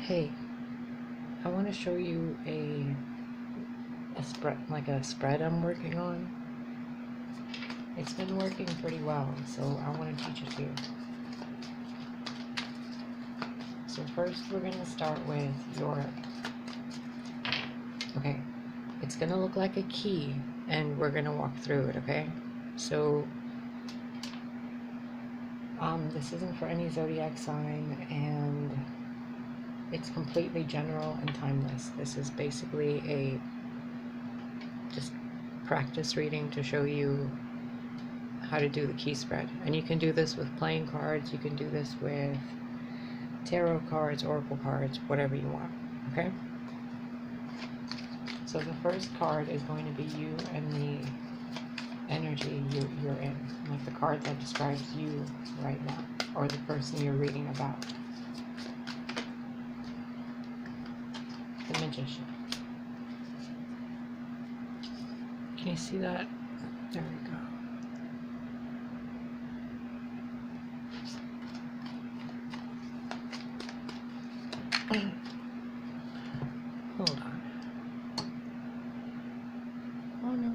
Hey, I want to show you a spread I'm working on. It's been working pretty well, so I want to teach it to you. So first we're going to start with okay, it's going to look like a key and we're going to walk through it, okay? So this isn't for any zodiac sign, and it's completely general and timeless. This is basically a just practice reading to show you how to do the key spread. And you can do this with playing cards, you can do this with tarot cards, oracle cards, whatever you want, okay? So the first card is going to be you and the energy you're in, like the card that describes you right now, or the person you're reading about. The Magician. Can you see that? There we go. Hold on. Oh no.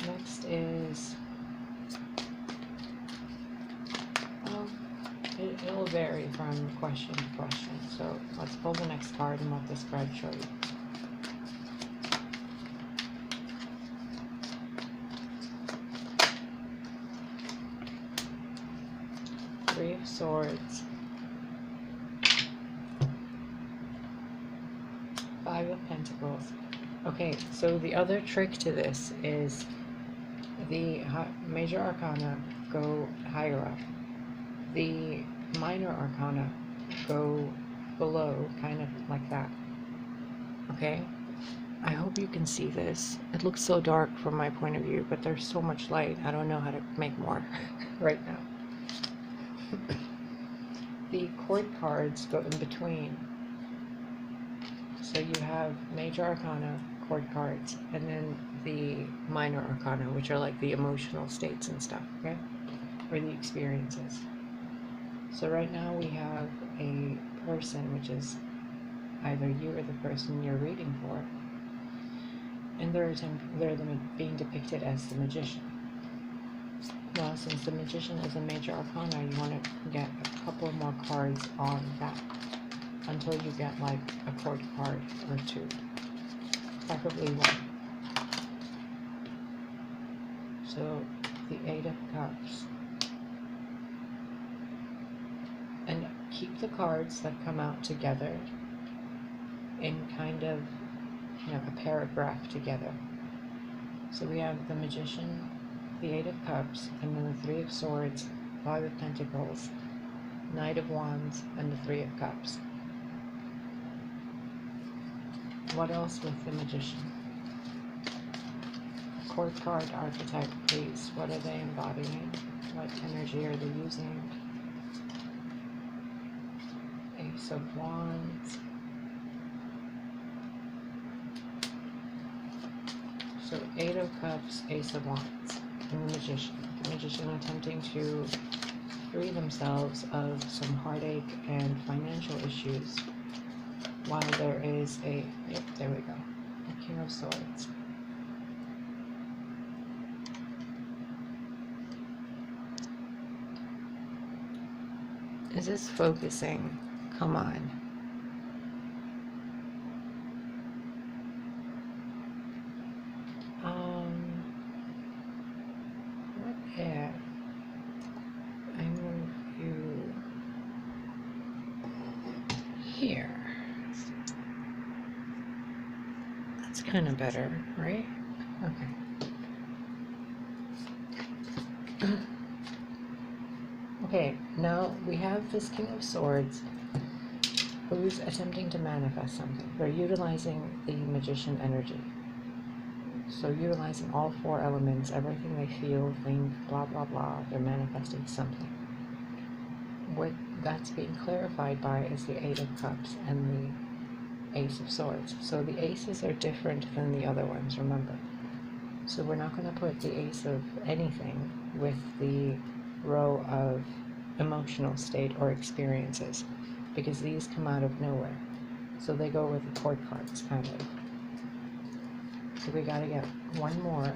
Next is, it'll vary from question to question. So let's pull the next card and let the spread show you. Three of Swords, Five of Pentacles. Okay, so the other trick to this is the major arcana go higher up. The minor arcana go below, kind of like that. Okay? I hope you can see this. It looks so dark from my point of view, but there's so much light. I don't know how to make more right now. The court cards go in between. So you have major arcana, court cards, and then the minor arcana, which are like the emotional states and stuff, okay? Or the experiences. So right now we have a person, which is either you or the person you're reading for, and they're being depicted as the Magician. Well, since the Magician is a major arcana, you want to get a couple more cards on that until you get like a court card or two, preferably one. So the Eight of Cups. And keep the cards that come out together in kind of, a paragraph together. So we have the Magician, the Eight of Cups, and then the Three of Swords, Five of Pentacles, Knight of Wands, and the Three of Cups. What else with the Magician? Court card archetype, please. What are they embodying? What energy are they using? Ace of Wands. So Eight of Cups, Ace of Wands, and the Magician. The Magician attempting to free themselves of some heartache and financial issues, while there is there we go, a King of Swords. Is this focusing? Come on. What if I move you here? That's kind of better, right? Okay. Okay, now we have this King of Swords who's attempting to manifest something. They're utilizing the Magician energy. So utilizing all four elements, everything they feel, think, blah, blah, blah, they're manifesting something. What that's being clarified by is the Eight of Cups and the Ace of Swords. So the aces are different than the other ones, remember. So we're not going to put the ace of anything with the row of emotional state or experiences, because these come out of nowhere. So they go with the court cards, kind of. So we got to get one more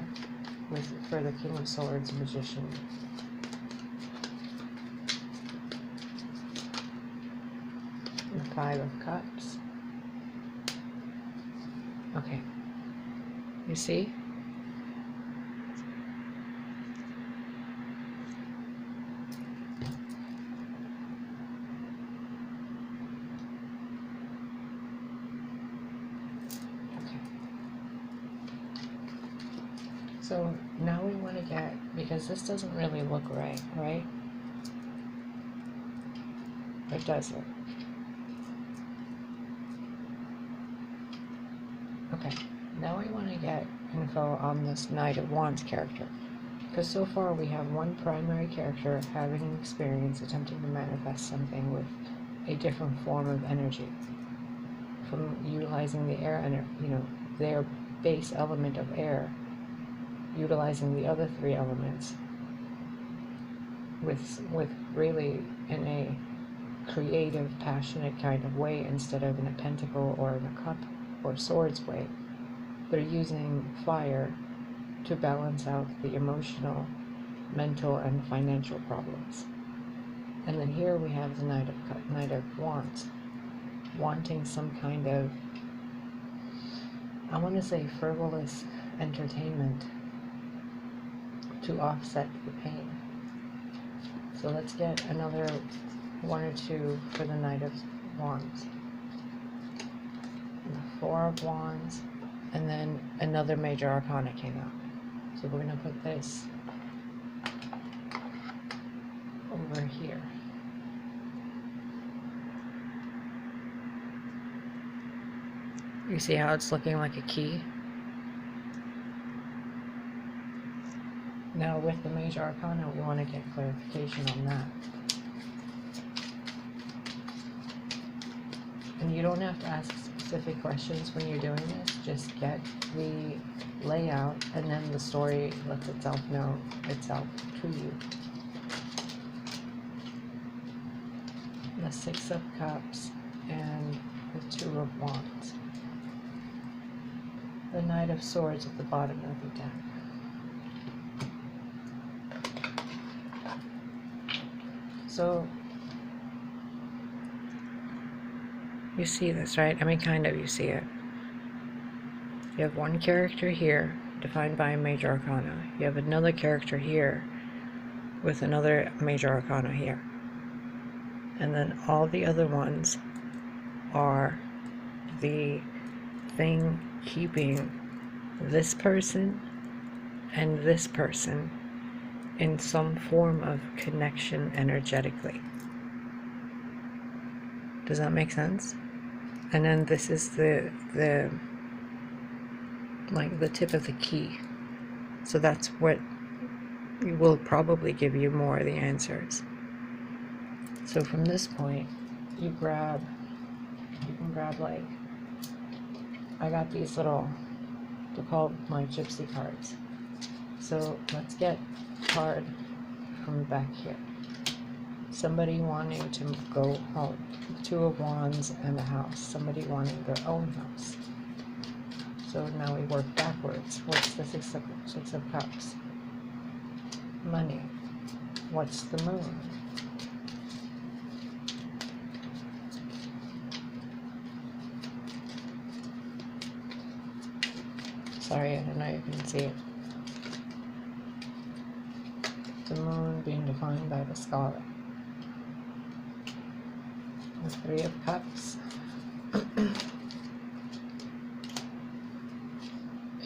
for the King of Swords, Magician. The Five of Cups. Okay. You see? So now we want to get, because this doesn't really look right, right? Or does it? Okay, now we want to get info on this Knight of Wands character. Because so far we have one primary character having an experience attempting to manifest something with a different form of energy. From utilizing the air energy, their base element of air, utilizing the other three elements with really in a creative, passionate kind of way, instead of in a pentacle or in a cup or swords way. They're using fire to balance out the emotional, mental, and financial problems. And then here we have the Knight of Wands, wanting some kind of, I want to say, frivolous entertainment to offset the pain. So let's get another one or two for the Knight of Wands. And the Four of Wands, and then another major arcana came out. So we're going to put this over here. You see how it's looking like a key? Now with the major arcana, we want to get clarification on that. And you don't have to ask specific questions when you're doing this, just get the layout, and then the story lets itself know itself to you. The Six of Cups and the Two of Wands. The Knight of Swords at the bottom of the deck. So, you see this, right? I mean, kind of, you see it. You have one character here, defined by a major arcana. You have another character here, with another major arcana here. And then all the other ones are the thing keeping this person and this person in some form of connection energetically. Does that make sense? And then this is the tip of the key. So that's what will probably give you more of the answers. So from this point, you can grab like, I got these little, they're called my gypsy cards. So let's get a card from back here. Somebody wanting to go home. Two of Wands and a house. Somebody wanting their own house. So now we work backwards. What's the Six of Cups? Money. What's the Moon? Sorry, I don't know if you can see it. The Moon being defined by the Scholar. The Three of Cups.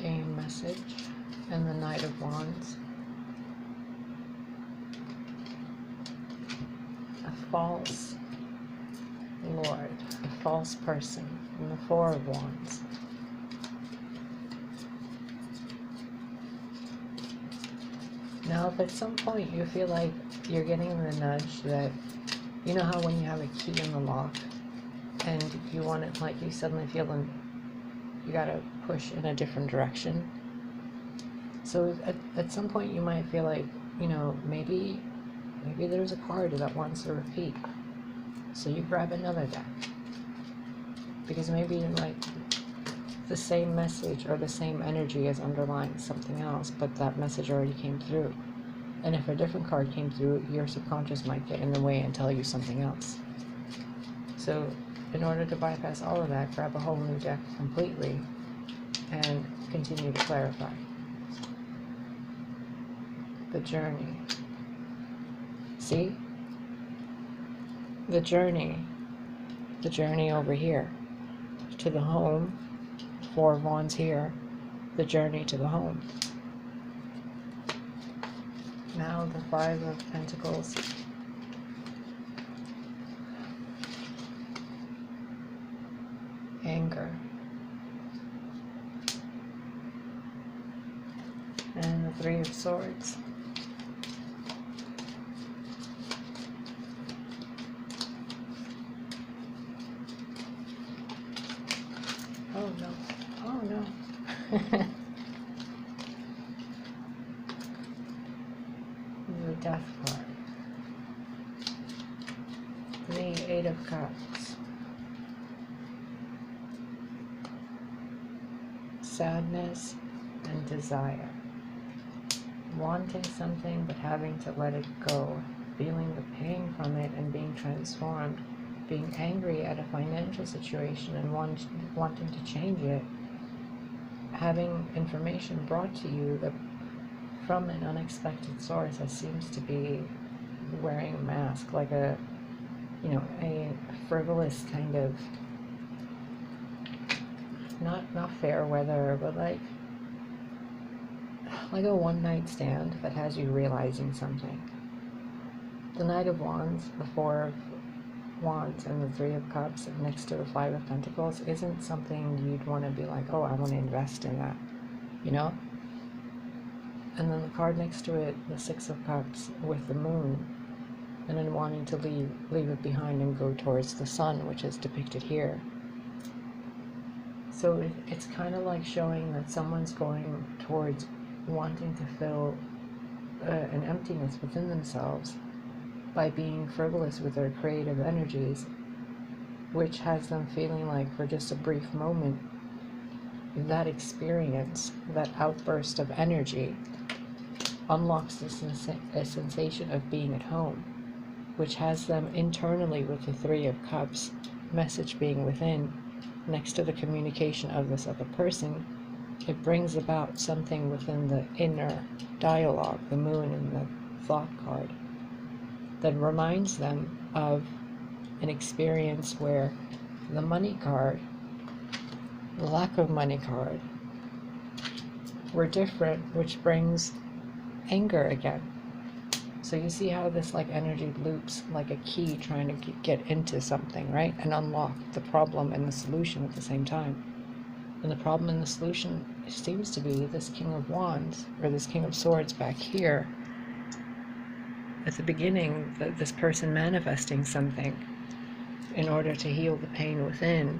A message. And the Knight of Wands. A false lord. A false person. And the Four of Wands. Now, if at some point you feel like you're getting the nudge that, you know how when you have a key in the lock and you want it, like you suddenly feel you gotta push in a different direction. So at some point you might feel like, you know, maybe there's a card that wants to repeat. So you grab another deck. Because maybe like the same message or the same energy is underlying something else, but that message already came through. And if a different card came through, your subconscious might get in the way and tell you something else. So in order to bypass all of that, grab a whole new deck completely and continue to clarify. The journey. See? The journey over here to the home. Four of Wands here. The journey to the home. Now the Five of Pentacles. Anger. And the Three of Swords. Oh no. Oh no. The Death card. The Eight of Cups. Sadness and desire. Wanting something but having to let it go. Feeling the pain from it and being transformed. Being angry at a financial situation and wanting to change it. Having information brought to you that from an unexpected source that seems to be wearing a mask, like a, you know, a frivolous kind of, not fair weather, but like a one-night stand that has you realizing something. The Knight of Wands, the Four of Wands, and the Three of Cups next to the Five of Pentacles isn't something you'd want to be like, oh, I want to invest in that, you know? And then the card next to it, the Six of Cups with the Moon, and then wanting to leave it behind and go towards the Sun, which is depicted here. So it's kind of like showing that someone's going towards wanting to fill an emptiness within themselves by being frivolous with their creative energies, which has them feeling like for just a brief moment, that experience, that outburst of energy, unlocks a sensation of being at home, which has them internally with the Three of Cups, message being within, next to the communication of this other person. It brings about something within the inner dialogue, the Moon and the Thought card, that reminds them of an experience where the Money card, the lack of money card, were different, which brings anger again. So you see how this like energy loops like a key trying to get into something, right? And unlock the problem and the solution at the same time. And the problem and the solution seems to be this King of Wands, or this King of Swords back here. At the beginning, this person manifesting something in order to heal the pain within.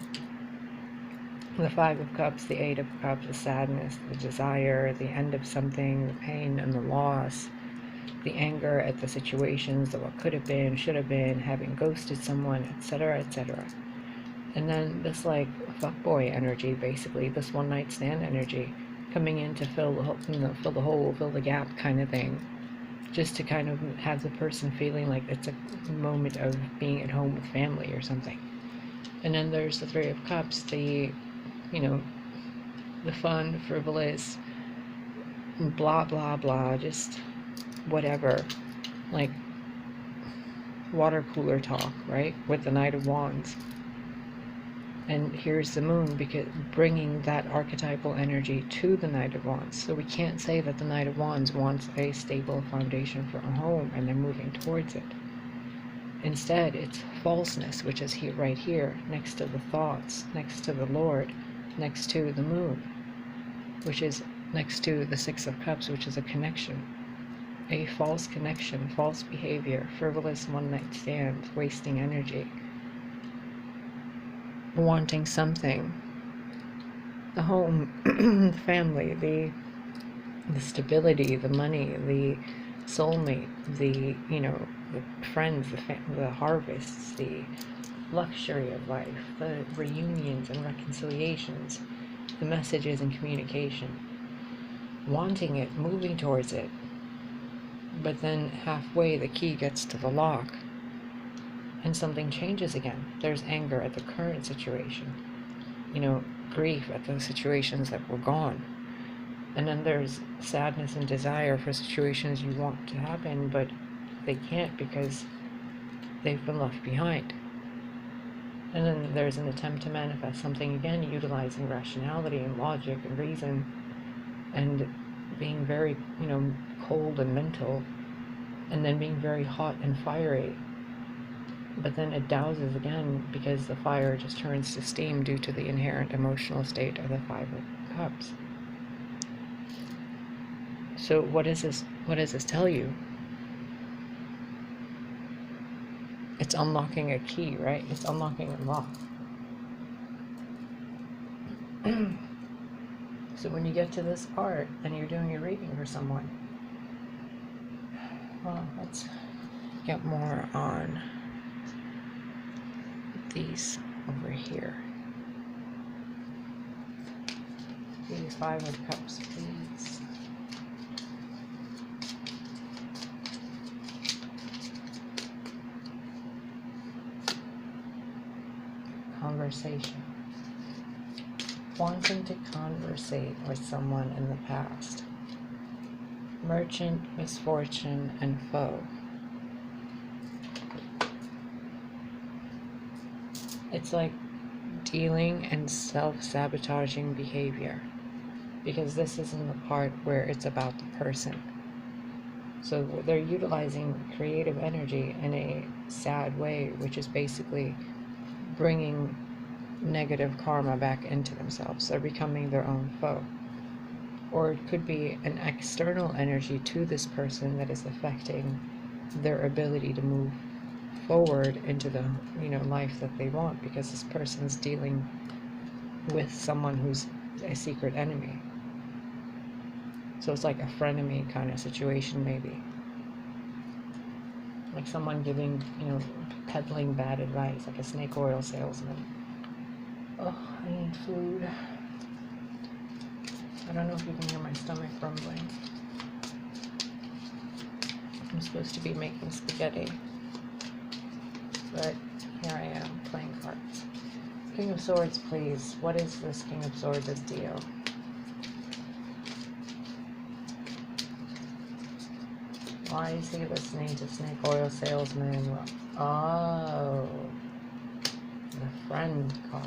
The Five of Cups, the Eight of Cups, the sadness, the desire, the end of something, the pain and the loss, the anger at the situations, that what could have been, should have been, having ghosted someone, etc., etc. And then this like fuckboy energy, basically, this one-night stand energy, coming in to fill the hole, fill the gap kind of thing, just to kind of have the person feeling like it's a moment of being at home with family or something. And then there's the Three of Cups, the, you know, the fun, frivolous, blah, blah, blah, just whatever, like water cooler talk, right, with the Knight of Wands. And here's the Moon, because bringing that archetypal energy to the Knight of Wands. So we can't say that the Knight of Wands wants a stable foundation for a home and they're moving towards it. Instead, it's falseness, which is here, right here, next to the thoughts, next to the Lord, next to the Moon, which is next to the Six of Cups, which is a connection. A false connection, false behavior, frivolous one-night stands, wasting energy. wanting something, the home, the family, the stability, the money, the soulmate, the, you know, the friends, the harvests, the luxury of life, the reunions and reconciliations, the messages and communication, wanting it, moving towards it. But then halfway the key gets to the lock and something changes again. There's anger at the current situation, you know, grief at those situations that were gone. And then there's sadness and desire for situations you want to happen, but they can't because they've been left behind. And then there's an attempt to manifest something again, utilizing rationality and logic and reason, and being very, you know, cold and mental, and then being very hot and fiery. But then it douses again because the fire just turns to steam due to the inherent emotional state of the Five of Cups. So what does this tell you? It's unlocking a key, right? It's unlocking a lock. So when you get to this part and you're doing a reading for someone, well, let's get more on these over here. These Five of Cups, please. Conversation. Wanting to conversate with someone in the past. Merchant, misfortune, and foe. It's like dealing and self-sabotaging behavior, because this is in the part where it's about the person. So they're utilizing creative energy in a sad way, which is basically bringing negative karma back into themselves. They're becoming their own foe. Or it could be an external energy to this person that is affecting their ability to move forward into the, you know, life that they want, because this person's dealing with someone who's a secret enemy. So it's like a frenemy kind of situation, maybe. Like someone giving, you know, peddling bad advice, like a snake oil salesman. Oh, I need food. I don't know if you can hear my stomach rumbling. I'm supposed to be making spaghetti, but here I am playing cards. King of Swords, please. What is this King of Swords' deal? Why is he listening to snake oil salesman? Oh, the friend card.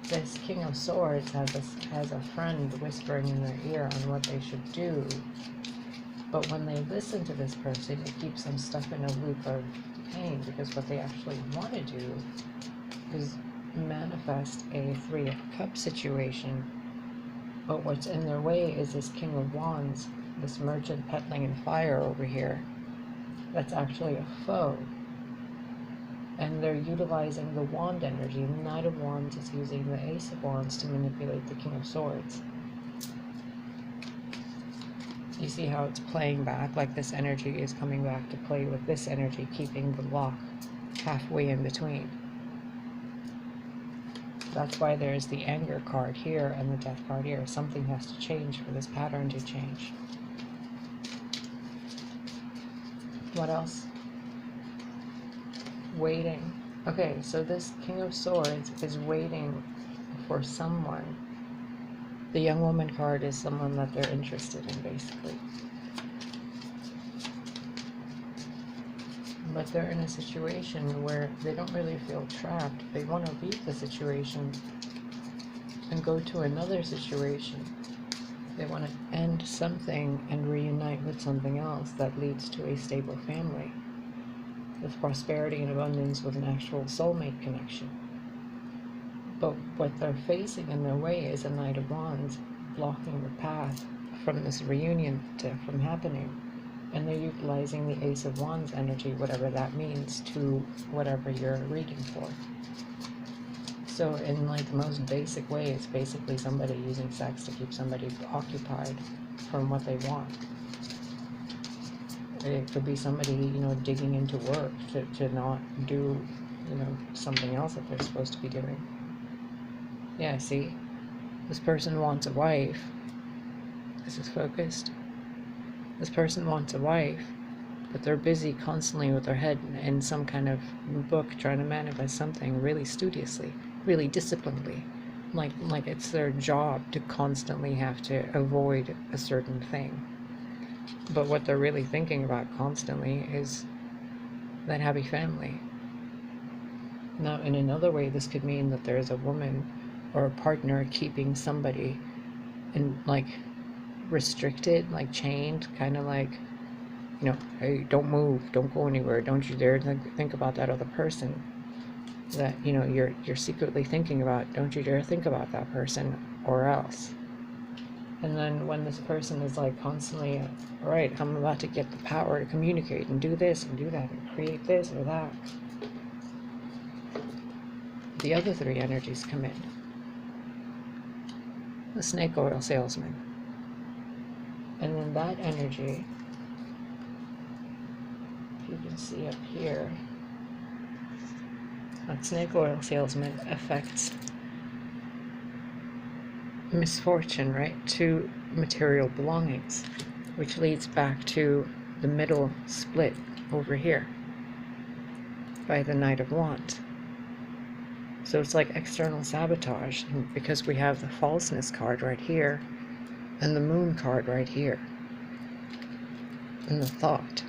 This King of Swords has a friend whispering in their ear on what they should do. But when they listen to this person, it keeps them stuck in a loop of pain, because what they actually want to do is manifest a Three of Cups situation. But what's in their way is this King of Wands, this merchant peddling in fire over here. That's actually a foe. And they're utilizing the wand energy. The Knight of Wands is using the Ace of Wands to manipulate the King of Swords. You see how it's playing back? Like this energy is coming back to play with this energy, keeping the lock halfway in between. That's why there's the anger card here and the death card here. Something has to change for this pattern to change. What else? Waiting. Okay, so this King of Swords is waiting for someone. The young woman card is someone that they're interested in, basically. But they're in a situation where they don't really feel trapped. They want to leave the situation and go to another situation. They want to end something and reunite with something else that leads to a stable family, with prosperity and abundance, with an actual soulmate connection. But what they're facing in their way is a Knight of Wands blocking the path from this reunion from happening. And they're utilizing the Ace of Wands energy, whatever that means, to whatever you're reading for. So in like the most basic way, it's basically somebody using sex to keep somebody occupied from what they want. It could be somebody, digging into work to not do, something else that they're supposed to be doing. Yeah, see? This person wants a wife. This is focused. This person wants a wife, but they're busy constantly with their head in some kind of book trying to manifest something really studiously, really disciplinedly. Like it's their job to constantly have to avoid a certain thing. But what they're really thinking about constantly is that happy family. Now, in another way, this could mean that there's a woman or a partner keeping somebody in, like, restricted, like chained, kind of like, hey, don't move, don't go anywhere, don't you dare think about that other person that, you're secretly thinking about. Don't you dare think about that person, or else. And then when this person is like constantly, all right, I'm about to get the power to communicate and do this and do that and create this or that, the other three energies come in. The snake oil salesman. And then that energy, if you can see up here, that snake oil salesman affects misfortune, right, to material belongings, which leads back to the middle split over here by the Knight of Wands. So it's like external sabotage, because we have the falseness card right here and the moon card right here, and the thought,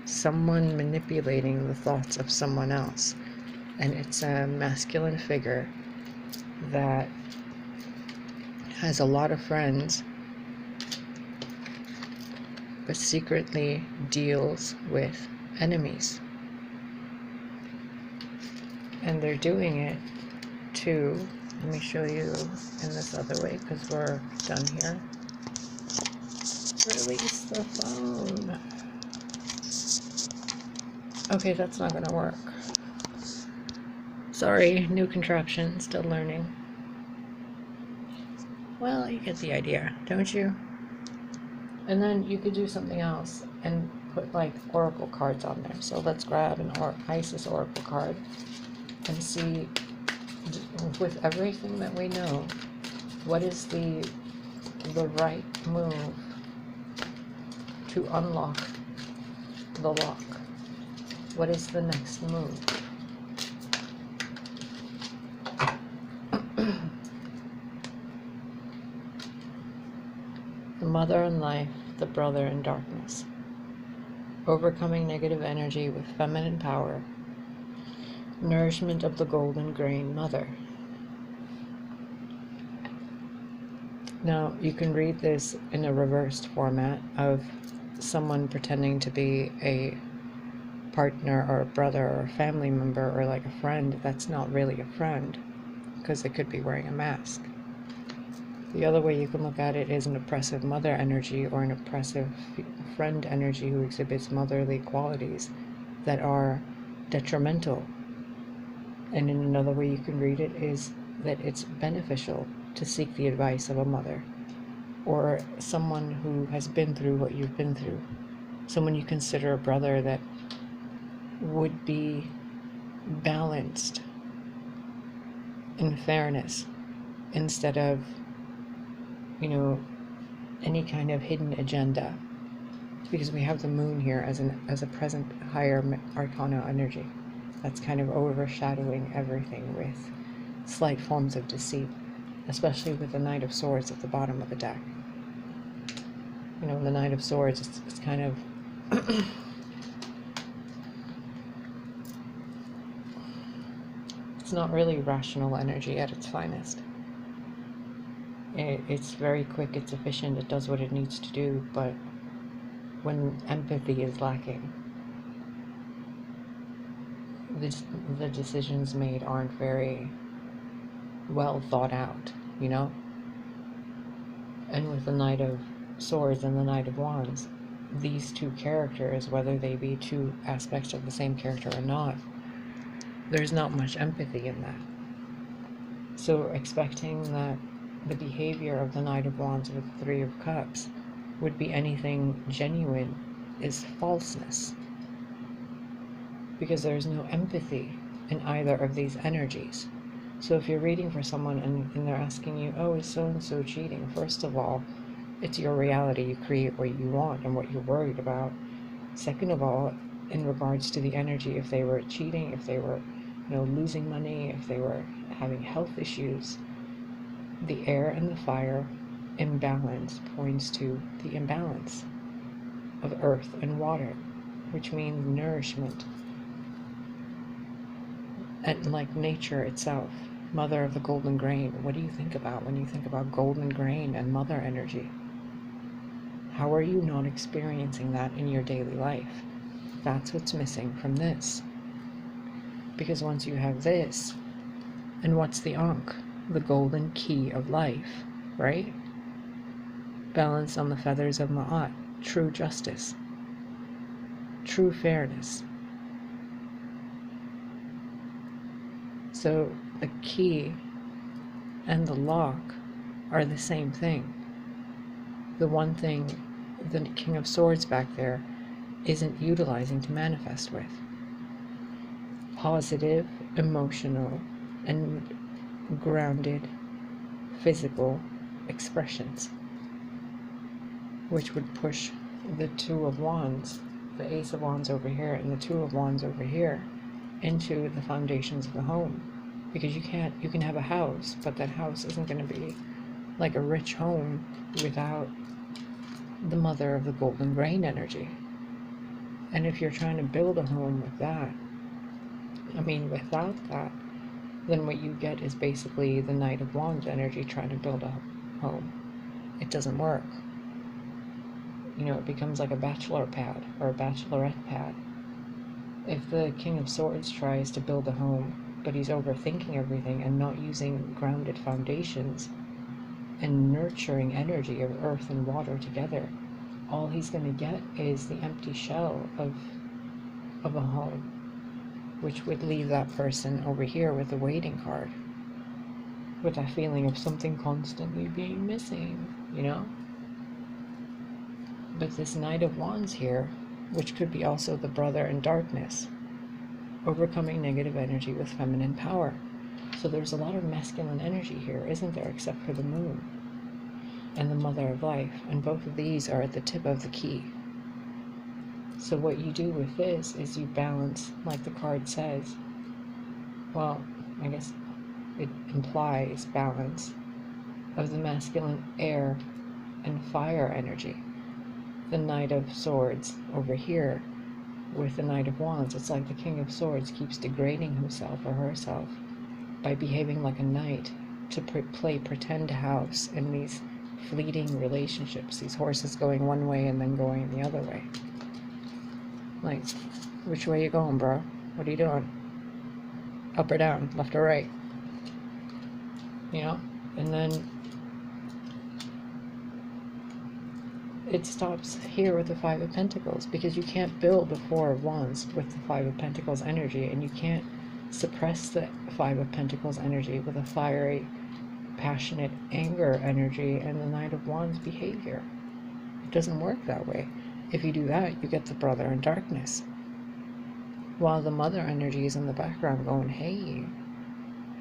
someone manipulating the thoughts of someone else. And it's a masculine figure that has a lot of friends, but secretly deals with enemies. And they're doing it to, let me show you in this other way, because we're done here. Release the phone. Okay, that's not gonna work. Sorry, new contraption, still learning. Well, you get the idea, don't you? And then you could do something else and put like oracle cards on there. So let's grab an Isis oracle card and see, with everything that we know, what is the right move to unlock the lock? What is the next move? The mother in life, the brother in darkness. Overcoming negative energy with feminine power. Nourishment of the golden grain mother. Now, you can read this in a reversed format of someone pretending to be a partner or a brother or a family member or like a friend that's not really a friend, because they could be wearing a mask. The other way you can look at it is an oppressive mother energy or an oppressive friend energy who exhibits motherly qualities that are detrimental. And in another way you can read it is that it's beneficial to seek the advice of a mother or someone who has been through what you've been through. Someone you consider a brother that would be balanced in fairness instead of, any kind of hidden agenda, because we have the moon here as a present higher arcana energy that's kind of overshadowing everything with slight forms of deceit, especially with the Knight of Swords at the bottom of the deck. The Knight of Swords, it's kind of it's not really rational energy at its finest. It's very quick, it's efficient, it does what it needs to do, but when empathy is lacking, the decisions made aren't very well thought out, And with the Knight of Swords and the Knight of Wands, these two characters, whether they be two aspects of the same character or not, there's not much empathy in that. So expecting that the behavior of the Knight of Wands with the Three of Cups would be anything genuine is falseness, because there's no empathy in either of these energies. So if you're reading for someone and they're asking you, oh, is so-and-so cheating? First of all, it's your reality. You create what you want and what you're worried about. Second of all, in regards to the energy, if they were cheating, if they were, losing money, if they were having health issues, the air and the fire imbalance points to the imbalance of earth and water, which means nourishment. And like nature itself, mother of the golden grain, what do you think about when you think about golden grain and mother energy? How are you not experiencing that in your daily life? That's what's missing from this. Because once you have this, and what's the Ankh? The golden key of life, right? Balance on the feathers of Ma'at, true justice, true fairness. So the key and the lock are the same thing. The one thing the King of Swords back there isn't utilizing to manifest with. Positive, emotional, and grounded physical expressions, which would push the Two of Wands, the Ace of Wands over here and the Two of Wands over here, into the foundations of the home. Because you can have a house, but that house isn't going to be like a rich home without the mother of the golden grain energy. And if you're trying to build a home with that, without that, then what you get is basically the Knight of Wands energy trying to build a home. It doesn't work. It becomes like a bachelor pad or a bachelorette pad. If the King of Swords tries to build a home, but he's overthinking everything and not using grounded foundations and nurturing energy of earth and water together, all he's going to get is the empty shell of a home, which would leave that person over here with a waiting card, with that feeling of something constantly being missing, But this Knight of Wands here, which could be also the brother in darkness, overcoming negative energy with feminine power. So there's a lot of masculine energy here, isn't there, except for the moon and the mother of life, and both of these are at the tip of the key. So what you do with this is you balance, like the card says, well, I guess it implies balance of the masculine air and fire energy. The Knight of Swords over here with the Knight of Wands, it's like the King of Swords keeps degrading himself or herself by behaving like a knight to play pretend house in these fleeting relationships, these horses going one way and then going the other way. Like, which way you going, bro? What are you doing? Up or down? Left or right? And then it stops here with the Five of Pentacles, because you can't build the Four of Wands with the Five of Pentacles energy, and you can't suppress the Five of Pentacles energy with a fiery, passionate anger energy and the Knight of Wands behavior. It doesn't work that way. If you do that, you get the brother in darkness, while the mother energy is in the background going, hey,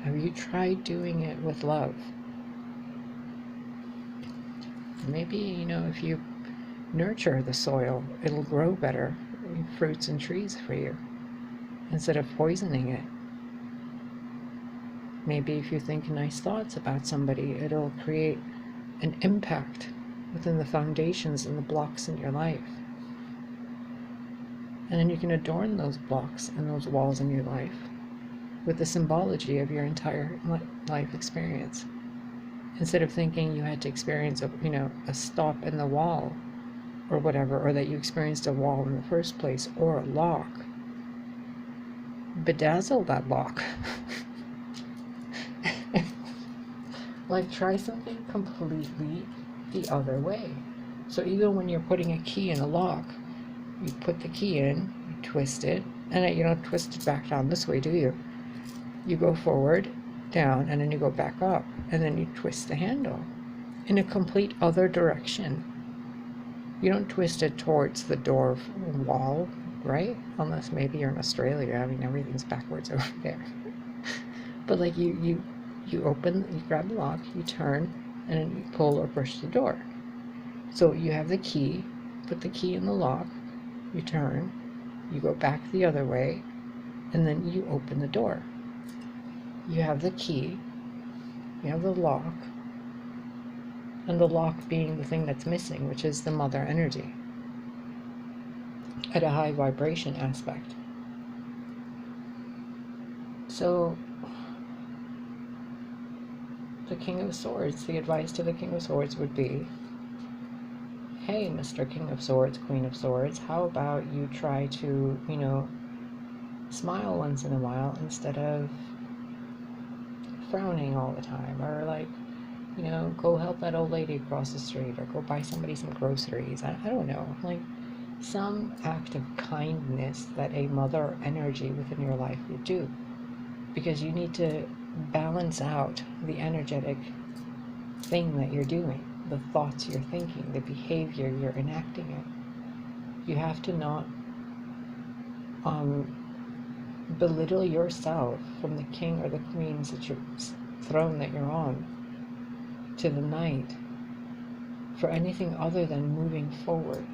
have you tried doing it with love? Maybe, if you nurture the soil, it'll grow better fruits and trees for you instead of poisoning it. Maybe if you think nice thoughts about somebody, it'll create an impact within the foundations and the blocks in your life. And then you can adorn those blocks and those walls in your life with the symbology of your entire life experience. Instead of thinking you had to experience a stop in the wall or whatever, or that you experienced a wall in the first place, or a lock. Bedazzle that lock. Like, try something completely the other way. So even when you're putting a key in a lock, you put the key in, you twist it, and you don't twist it back down this way, do you? You go forward, down, and then you go back up, and then you twist the handle in a complete other direction. You don't twist it towards the door wall, right? Unless maybe you're in Australia. I mean, everything's backwards over there. But like you open, you grab the lock, you turn, and then you pull or push the door. So you have the key, put the key in the lock, you turn, you go back the other way, and then you open the door. You have the key, you have the lock, and the lock being the thing that's missing, which is the mother energy at a high vibration aspect. So the King of Swords, the advice to the King of Swords would be, hey, Mr. King of Swords, Queen of Swords, how about you try to, smile once in a while instead of frowning all the time, or like, go help that old lady across the street, or go buy somebody some groceries. I don't know, like some act of kindness that a mother energy within your life would do, because you need to balance out the energetic thing that you're doing, the thoughts you're thinking, the behavior you're enacting it. You have to not belittle yourself from the king or the queen's throne that you're on to the knight for anything other than moving forward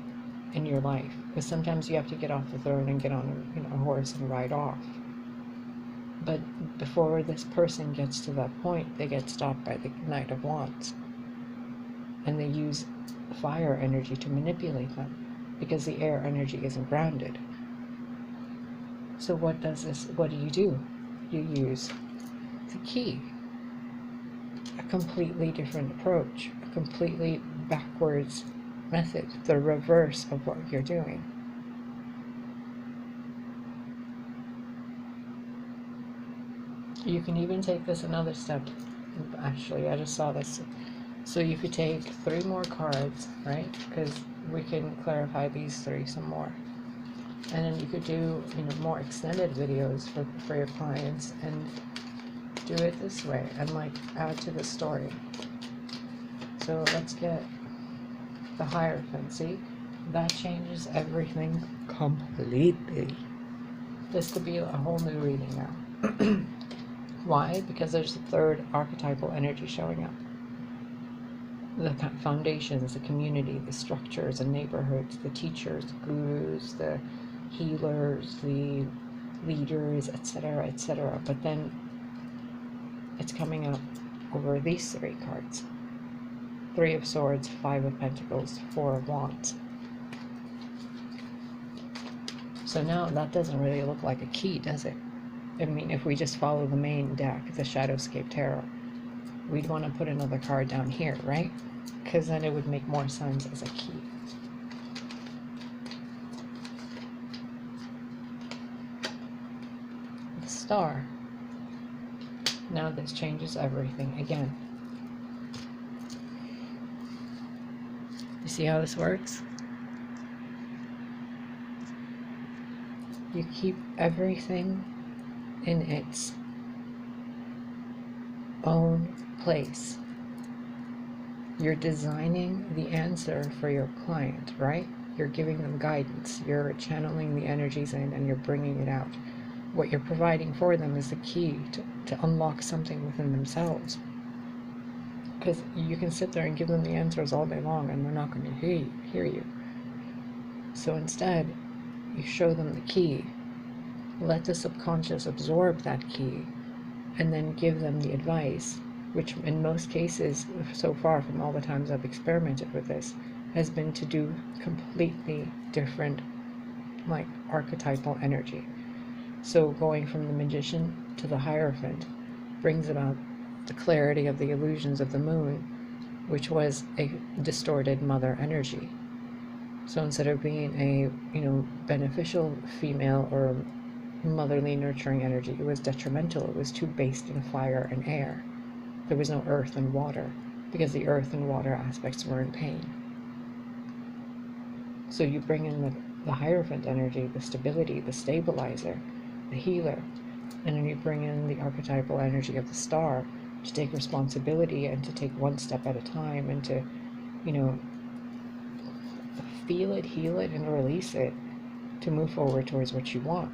in your life. Because sometimes you have to get off the throne and get on a horse and ride off. But before this person gets to that point, they get stopped by the Knight of Wands. And they use fire energy to manipulate them, because the air energy isn't grounded. So what do you do? You use the key. A completely different approach, a completely backwards method, the reverse of what you're doing. You can even take this another step. Actually, I just saw this. So you could take 3 more cards, right? Because we can clarify these 3 some more. And then you could do, more extended videos for your clients and do it this way and like add to the story. So let's get the Hierophant. See, that changes everything completely. This could be a whole new reading now. Why? Because there's the 3rd archetypal energy showing up. The foundations, the community, the structures, the neighborhoods, the teachers, the gurus, the healers, the leaders, etc., etc. But then it's coming up over these 3 cards. 3 of Swords, 5 of Pentacles, 4 of Wands. So now that doesn't really look like a key, does it? I mean, if we just follow the main deck, the Shadowscape Tarot, we'd want to put another card down here, right? Because then it would make more sense as a key. The Star. Now this changes everything again. You see how this works? You keep everything in its own place. You're designing the answer for your client, right? You're giving them guidance. You're channeling the energies in and you're bringing it out. What you're providing for them is the key to unlock something within themselves. Because you can sit there and give them the answers all day long and they're not going to hear you. So instead, you show them the key. Let the subconscious absorb that key and then give them the advice, which in most cases, so far from all the times I've experimented with this, has been to do completely different, like, archetypal energy. So going from the Magician to the Hierophant brings about the clarity of the illusions of the moon, which was a distorted mother energy. So instead of being a, beneficial female or motherly nurturing energy, it was detrimental. It was too based in fire and air. There was no earth and water, because the earth and water aspects were in pain. So you bring in the Hierophant energy, the stability, the stabilizer, the healer, And then you bring in the archetypal energy of the star to take responsibility and to take one step at a time and to, you know, feel it, heal it, and release it to move forward towards what you want.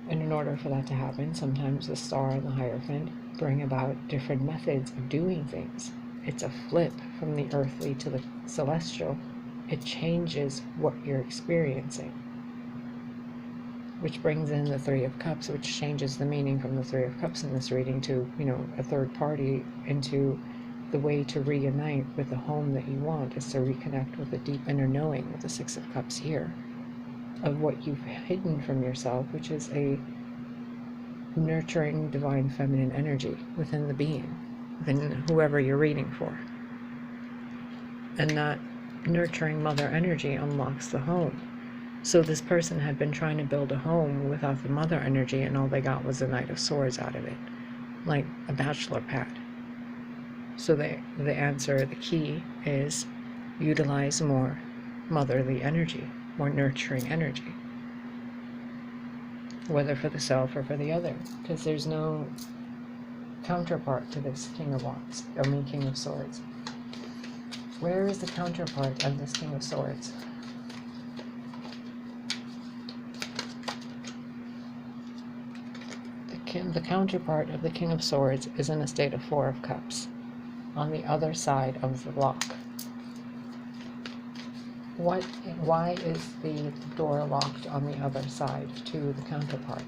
And in order for that to happen, sometimes the star and the Hierophant bring about different methods of doing things. It's a flip from the earthly to the celestial. It changes what you're experiencing, which brings in the Three of Cups, which changes the meaning from the Three of Cups in this reading to, you know, a third party, into the way to reunite with the home that you want is to reconnect with the deep inner knowing with the Six of Cups here, of what you've hidden from yourself, which is a nurturing divine feminine energy within the being, within whoever you're reading for. And that nurturing mother energy unlocks the home. So this person had been trying to build a home without the mother energy, and all they got was the Knight of Swords out of it, like a bachelor pad. So the answer, the key, is utilize more motherly energy, more nurturing energy, whether for the self or for the other, because there's no counterpart to this King of Wands, King of Swords. Where is the counterpart of this King of Swords? The counterpart of the King of Swords is in a state of Four of Cups, on the other side of the block. Why is the door locked on the other side to the counterpart?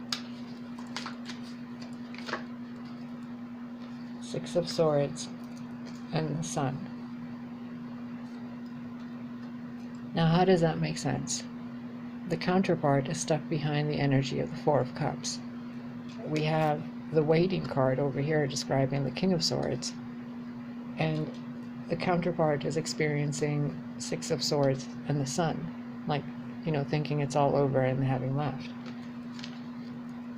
Six of Swords and the Sun. Now, how does that make sense? The counterpart is stuck behind the energy of the Four of Cups. We have the waiting card over here describing the King of Swords, and the counterpart is experiencing Six of Swords and the Sun, like, you know, thinking it's all over and having left.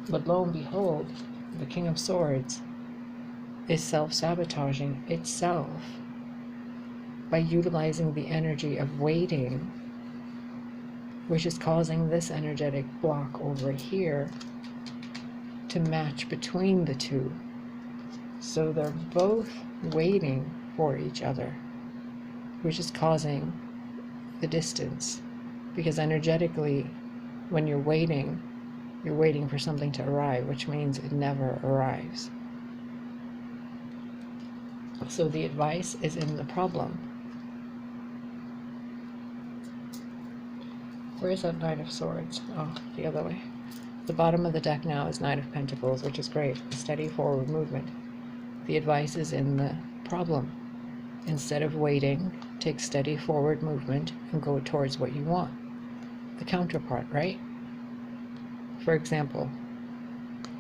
But lo and behold, the King of Swords is self-sabotaging itself by utilizing the energy of waiting, which is causing this energetic block over here to match between the two. So they're both waiting for each other, which is causing the distance, because energetically, when you're waiting for something to arrive, which means it never arrives. So the advice is in the problem. Where's that Knight of Swords? Oh, the other way. The bottom of the deck now is Knight of Pentacles, which is great. Steady forward movement. The advice is in the problem. Instead of waiting, take steady forward movement and go towards what you want. The counterpart, right? For example,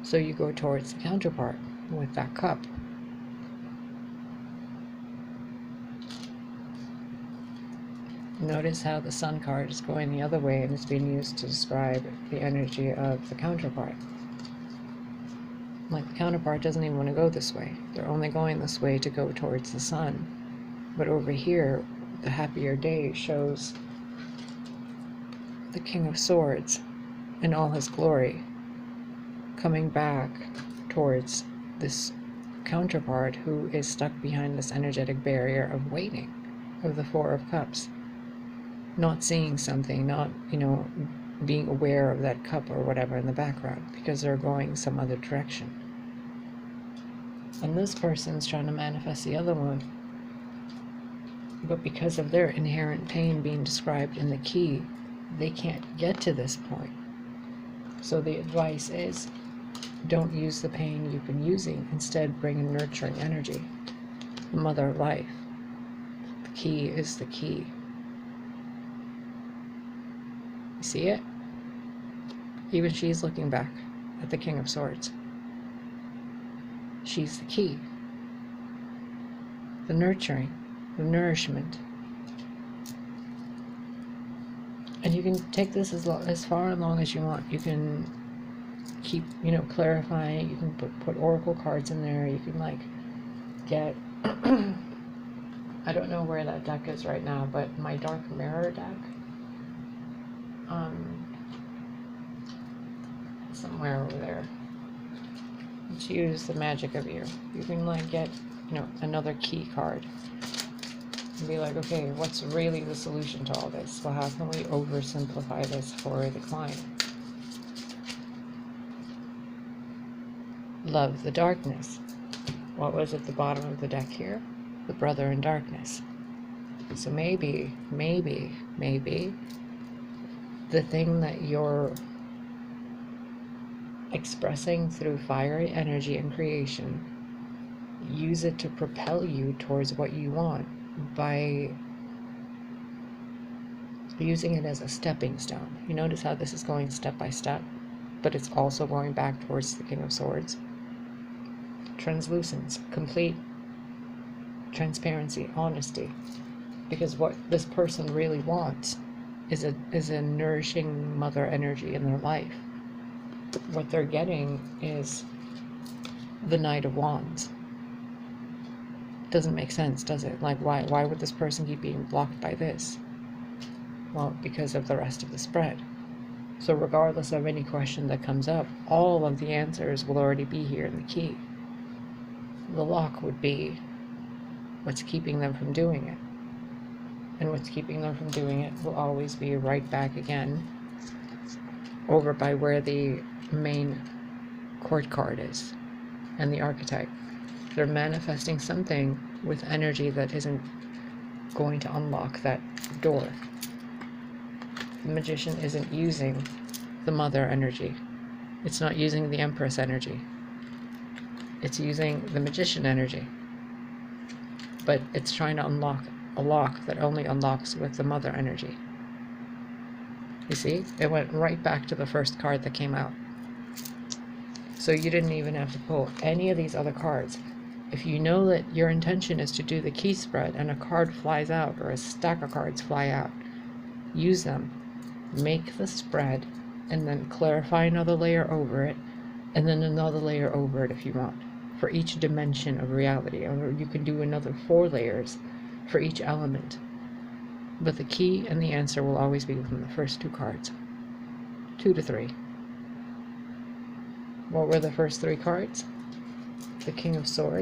so you go towards the counterpart with that cup. Notice how the Sun card is going the other way and it's being used to describe the energy of the counterpart. Like, the counterpart doesn't even want to go this way. They're only going this way to go towards the Sun. But over here, the happier day shows the King of Swords in all his glory coming back towards this counterpart who is stuck behind this energetic barrier of waiting, of the Four of Cups. Not seeing something, not, you know, being aware of that cup or whatever in the background, because they're going some other direction. And this person's trying to manifest the other one, but because of their inherent pain being described in the key, they can't get to this point. So the advice is, don't use the pain you've been using. Instead, bring in nurturing energy, the mother of life. The key is the key. You see it? Even she's looking back at the King of Swords. She's the key. The nurturing, the nourishment. And you can take this as far and long as you want. You can keep, you know, clarifying. You can put oracle cards in there. You can, like, get I don't know where that deck is right now, but my Dark Mirror deck, somewhere over there. Let's use the magic of you. You can like get, you know, another key card and be like, okay, what's really the solution to all this? Well, how can we oversimplify this for the client? Love the darkness. What was at the bottom of the deck here? The brother in darkness. So maybe the thing that you're expressing through fiery energy and creation, use it to propel you towards what you want by using it as a stepping stone. You notice how this is going step by step, but it's also going back towards the King of Swords. Translucence, complete transparency, honesty, because what this person really wants is a nourishing mother energy in their life. What they're getting is the Knight of Wands. Doesn't make sense, does it? Like, why would this person keep being blocked by this? Well, because of the rest of the spread. So regardless of any question that comes up, all of the answers will already be here in the key. The lock would be what's keeping them from doing it. And what's keeping them from doing it will always be right back again over by where the main court card is and the archetype. They're manifesting something with energy that isn't going to unlock that door. The Magician isn't using the mother energy. It's not using the Empress energy. It's using the Magician energy. But it's trying to unlock a lock that only unlocks with the mother energy. You see? It went right back to the first card that came out. So you didn't even have to pull any of these other cards. If you know that your intention is to do the key spread and a card flies out or a stack of cards fly out, use them. Make the spread and then clarify another layer over it and then another layer over it if you want, for each dimension of reality. Or you can do another 4 layers for each element. But the key and the answer will always be within the first 2 cards. 2 to 3. What were the first 3 cards? The King of Swords.